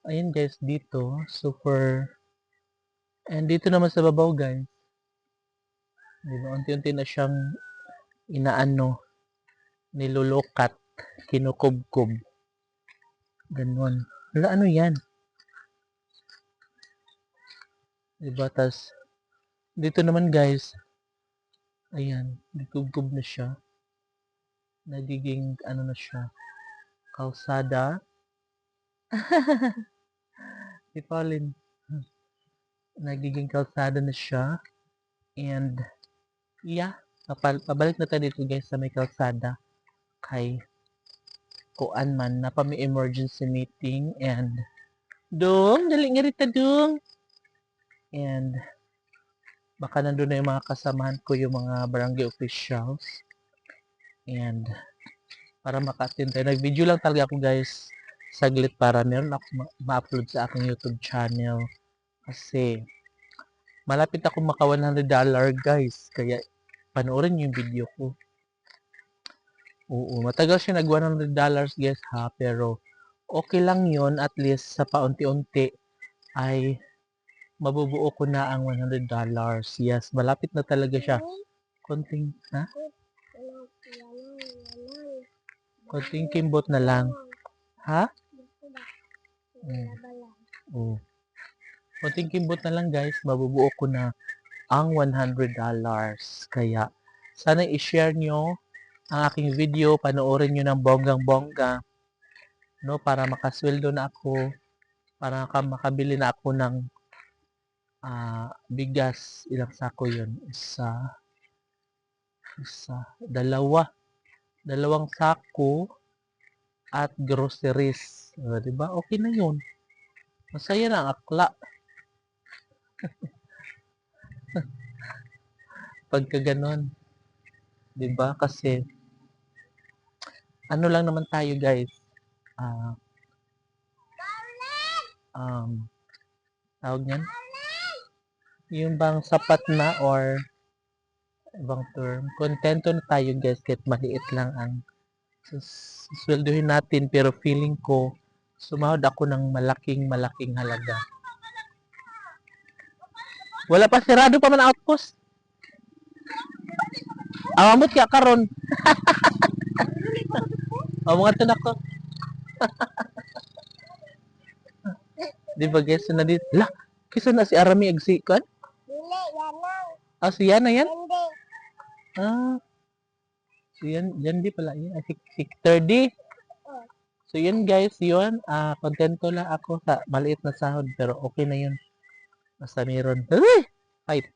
Ayan guys, dito, super, and dito naman sa babaw guys, diba, unti-unti na siyang inaano, nilulukat, kinukubkob, ganun. Wala, ano yan? Diba, tas, dito naman guys, ayan, nagkubkob na siya, nagiging, ano na siya, kalsada. Si Pauline, nagiging kalsada na siya, and, yeah, pabalik na tayo dito guys sa may kalsada, kay kuan man na pa may emergency meeting, and dong dali nga rita dong, and baka nandun na yung mga kasamahan ko, yung mga barangay officials, and para maka-attend tayo, nag-video lang talaga ako guys saglit para meron ako ma-upload sa aking YouTube channel, kasi malapit ako maka $100 guys, kaya panoorin yung video ko. Oo, matagal siya nag $100 guys ha, pero okay lang yon, at least sa paunti-unti ay mabubuo ko na ang $100. Yes, malapit na talaga siya. Konting, ha? Konting kimbot na lang. Ha? Oo. Konting kimbot na lang guys, mabubuo ko na ang $100. Kaya, sana i-share nyo ang aking video, panoorin nyo ng bonggang-bongga, no, para makasweldo na ako, para makabili na ako ng bigas. Ilang sako yun? Dalawang sako at groceries. Diba? Okay na yun. Masaya na ang akla. Pagka ganon. Diba? Kasi, ano lang naman tayo guys. Tawag niyan? Yung bang sapat na, or ibang term, kontento na tayo guys kahit maliit lang ang sweldohin natin, pero feeling ko sumahod ako ng malaking halaga. Wala pa, sirado pa man ang outpost. Amamot kaya karon. Mga tunak ko. Di ba guys, na dito. La, kisa na si Arami agsikan? Dili, yan lang. Si Yana yan? Hindi. So yan di pala yan. Si 30. So yun guys, yun. Kontento lang ako sa maliit na sahod, pero okay na yun. Basta meron. Fight.